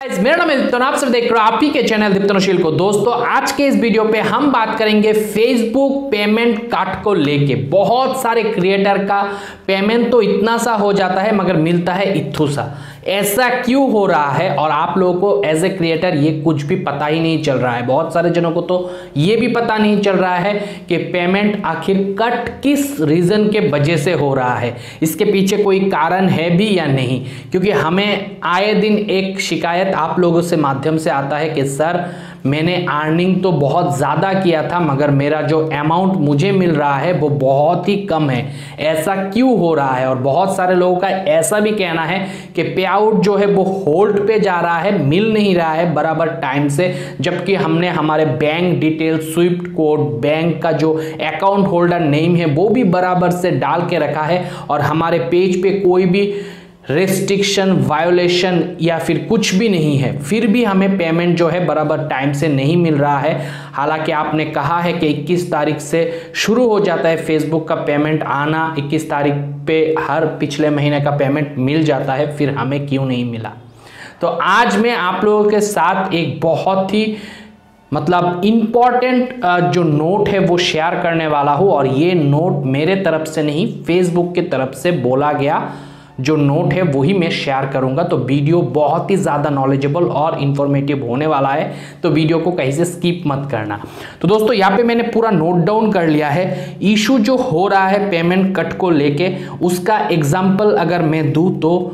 मेरा नाम है दीप्तन, आप सब देख रहे हो आप ही के चैनल दीप्तनशील को। दोस्तों आज के इस वीडियो पे हम बात करेंगे फेसबुक पेमेंट कट को लेके। बहुत सारे क्रिएटर का पेमेंट तो इतना सा हो जाता है मगर मिलता है इत्थू सा। ऐसा क्यों हो रहा है और आप लोगों को एज ए क्रिएटर ये कुछ भी पता ही नहीं चल रहा है। बहुत सारे जनों को तो ये भी पता नहीं चल रहा है कि पेमेंट आखिर कट किस रीजन के वजह से हो रहा है, इसके पीछे कोई कारण है भी या नहीं। क्योंकि हमें आए दिन एक शिकायत आप लोगों से माध्यम से आता है कि सर मैंने अर्निंग तो बहुत ज़्यादा किया था मगर मेरा जो अमाउंट मुझे मिल रहा है वो बहुत ही कम है, ऐसा क्यों हो रहा है। और बहुत सारे लोगों का ऐसा भी कहना है कि पे आउट जो है वो होल्ड पे जा रहा है, मिल नहीं रहा है बराबर टाइम से, जबकि हमने हमारे bank detail, Swift code, bank का जो अकाउंट होल्डर नेम है वो भी बराबर से डाल के रखा है और हमारे पेज पे कोई भी रेस्ट्रिक्शन, वायोलेशन या फिर कुछ भी नहीं है, फिर भी हमें पेमेंट जो है बराबर टाइम से नहीं मिल रहा है। हालांकि आपने कहा है कि 21 तारीख से शुरू हो जाता है फेसबुक का पेमेंट आना, 21 तारीख पे हर पिछले महीने का पेमेंट मिल जाता है, फिर हमें क्यों नहीं मिला। तो आज मैं आप लोगों के साथ एक बहुत ही इंपॉर्टेंट जो नोट है वो शेयर करने वाला हूँ। और ये नोट मेरे तरफ से नहीं, फेसबुक की तरफ से बोला गया जो नोट है वही मैं शेयर करूंगा। तो वीडियो बहुत ही ज़्यादा नॉलेजेबल और इंफॉर्मेटिव होने वाला है, तो वीडियो को कहीं से स्किप मत करना। तो दोस्तों यहाँ पे मैंने पूरा नोट डाउन कर लिया है। इशू जो हो रहा है पेमेंट कट को लेके, उसका एग्जाम्पल अगर मैं दूँ तो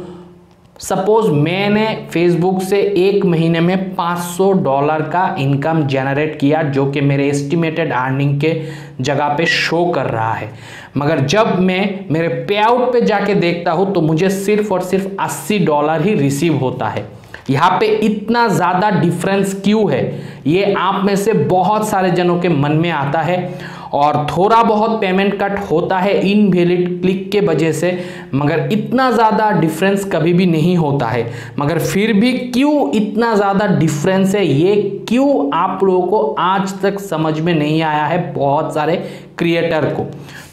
सपोज मैंने फेसबुक से एक महीने में $500 का इनकम जनरेट किया, जो कि मेरे एस्टिमेटेड अर्निंग के जगह पे शो कर रहा है। मगर जब मैं मेरे पे आउट पे जाके देखता हूं तो मुझे सिर्फ और सिर्फ $80 ही रिसीव होता है। यहाँ पे इतना ज़्यादा डिफरेंस क्यों है, ये आप में से बहुत सारे जनों के मन में आता है। और थोड़ा बहुत पेमेंट कट होता है इनवैलिड क्लिक के वजह से, मगर इतना ज़्यादा डिफरेंस कभी भी नहीं होता है। मगर फिर भी क्यों इतना ज़्यादा डिफरेंस है, ये क्यों आप लोगों को आज तक समझ में नहीं आया है बहुत सारे क्रिएटर को।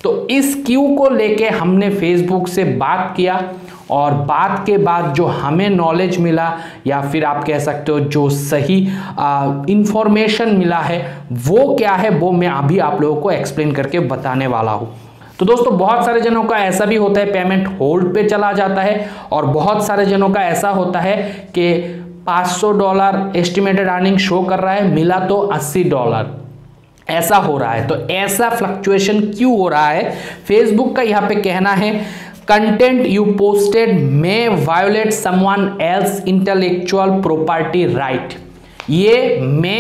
तो इस क्यों को लेके हमने फेसबुक से बात किया और बात के बाद जो हमें नॉलेज मिला या फिर आप कह सकते हो जो सही इंफॉर्मेशन मिला है वो क्या है, वो मैं अभी आप लोगों को एक्सप्लेन करके बताने वाला हूँ। तो दोस्तों बहुत सारे जनों का ऐसा भी होता है पेमेंट होल्ड पे चला जाता है, और बहुत सारे जनों का ऐसा होता है कि $500 एस्टिमेटेड अर्निंग शो कर रहा है, मिला तो $80, ऐसा हो रहा है। तो ऐसा फ्लक्चुएशन क्यों हो रहा है, फेसबुक का यहाँ पे कहना है content you posted may violet someone else intellectual property right. ये मे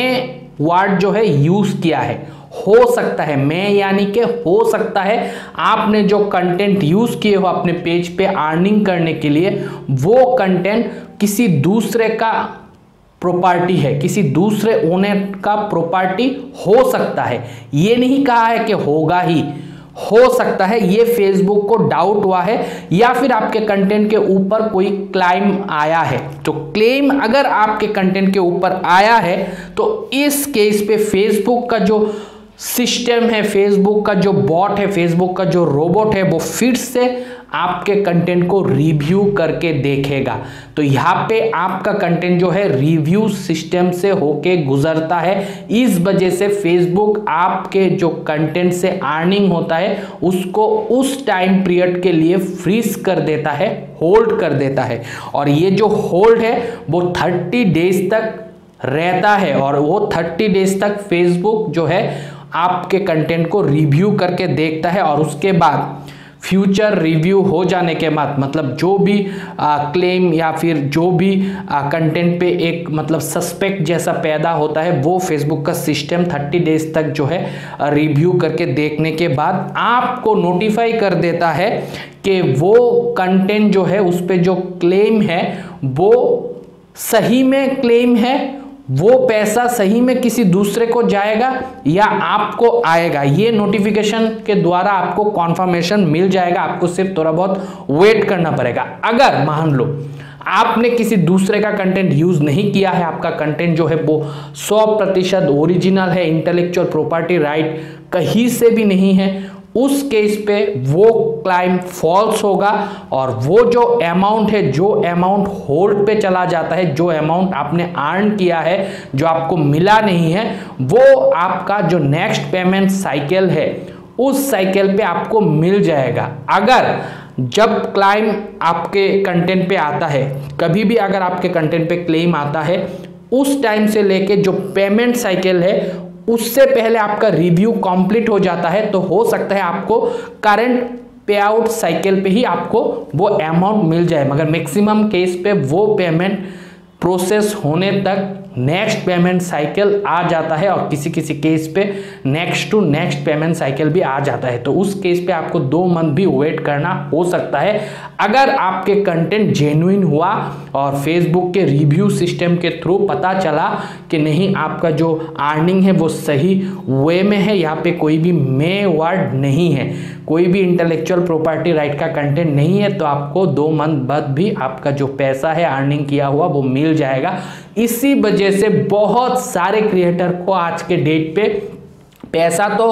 वर्ड जो है यूज किया है, हो सकता है, मैं यानी कि हो सकता है आपने जो कंटेंट यूज किए हो अपने पेज पे अर्निंग करने के लिए, वो कंटेंट किसी दूसरे का प्रॉपर्टी है, किसी दूसरे ओनर का प्रॉपर्टी हो सकता है। ये नहीं कहा है कि होगा ही, हो सकता है। ये फेसबुक को डाउट हुआ है या फिर आपके कंटेंट के ऊपर कोई क्लेम आया है। तो क्लेम अगर आपके कंटेंट के ऊपर आया है तो इस केस पे फेसबुक का जो सिस्टम है, फेसबुक का जो बॉट है, फेसबुक का जो रोबोट है, वो फिर से आपके कंटेंट को रिव्यू करके देखेगा। तो यहाँ पे आपका कंटेंट जो है रिव्यू सिस्टम से होके गुजरता है, इस वजह से फेसबुक आपके जो कंटेंट से अर्निंग होता है उसको उस टाइम पीरियड के लिए फ्रीज कर देता है, होल्ड कर देता है। और ये जो होल्ड है वो 30 डेज तक रहता है, और वो 30 डेज तक फेसबुक जो है आपके कंटेंट को रिव्यू करके देखता है। और उसके बाद फ्यूचर रिव्यू हो जाने के बाद जो भी क्लेम या फिर जो भी कंटेंट पे एक सस्पेक्ट जैसा पैदा होता है, वो फेसबुक का सिस्टम 30 डेज तक जो है रिव्यू करके देखने के बाद आपको नोटिफाई कर देता है कि वो कंटेंट जो है उस पे जो क्लेम है वो सही में क्लेम है, वो पैसा सही में किसी दूसरे को जाएगा या आपको आएगा। ये नोटिफिकेशन के द्वारा आपको कॉन्फर्मेशन मिल जाएगा, आपको सिर्फ थोड़ा बहुत वेट करना पड़ेगा। अगर मान लो आपने किसी दूसरे का कंटेंट यूज नहीं किया है, आपका कंटेंट जो है वो 100% ओरिजिनल है, इंटेलेक्चुअल प्रॉपर्टी राइट कहीं से भी नहीं है, उस केस पे वो क्लाइम फॉल्स होगा और वो जो अमाउंट है, जो अमाउंट होल्ड पे चला जाता है, जो अमाउंट आपने अर्न किया है, जो आपको मिला नहीं है, वो आपका जो नेक्स्ट पेमेंट साइकिल है उस साइकिल पे आपको मिल जाएगा। अगर जब क्लाइम आपके कंटेंट पे आता है, कभी भी अगर आपके कंटेंट पे क्लेम आता है, उस टाइम से लेके जो पेमेंट साइकिल है उससे पहले आपका रिव्यू कंप्लीट हो जाता है, तो हो सकता है आपको करंट पे आउट साइकिल पे ही आपको वो अमाउंट मिल जाए, मगर मैक्सिमम केस पे वो पेमेंट प्रोसेस होने तक नेक्स्ट पेमेंट साइकिल आ जाता है और किसी किसी केस पे next to next payment cycle भी आ जाता है। तो उस केस पे आपको 2 मंथ भी वेट करना हो सकता है। अगर आपके कंटेंट जेन्युइन हुआ और फेसबुक के रिव्यू सिस्टम के थ्रू पता चला कि नहीं आपका जो अर्निंग है वो सही वे में है, यहाँ पे कोई भी मे वर्ड नहीं है, कोई भी इंटेलेक्चुअल प्रॉपर्टी राइट का कंटेंट नहीं है, तो आपको 2 मंथ बाद भी आपका जो पैसा है अर्निंग किया हुआ वो मिल जाएगा। इसी वजह से बहुत सारे क्रिएटर को आज के डेट पे पैसा तो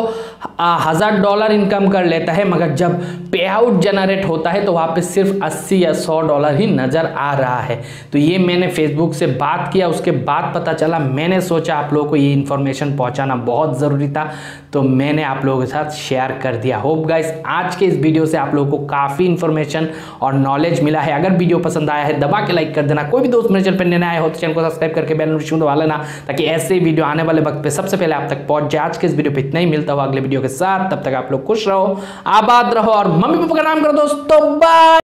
$1000 इनकम कर लेता है, मगर जब पे आउट जनरेट होता है तो वहाँ पे सिर्फ 80 या $100 ही नज़र आ रहा है। तो ये मैंने फेसबुक से बात किया, उसके बाद पता चला, मैंने सोचा आप लोगों को ये इन्फॉर्मेशन पहुँचाना बहुत ज़रूरी था, तो मैंने आप लोगों के साथ शेयर कर दिया। होप गाइस आज के इस वीडियो से आप लोगों को काफ़ी इन्फॉर्मेशन और नॉलेज मिला है। अगर वीडियो पसंद आया है दबा के लाइक कर देना। कोई भी दोस्त मेरे चैनल पर नया आया हो तो चैनल को सब्सक्राइब करके बेल नोटिफिकेशन दबा लेना, ताकि ऐसे वीडियो आने वाले वक्त पे सबसे पहले आप तक पहुंच जाए। आज के इस वीडियो पे इतना ही, मिलता हुआ अगले वीडियो के साथ, तब तक आप लोग खुश रहो, आबाद रहो और मम्मी पापा का नाम करो दोस्तों। बाय।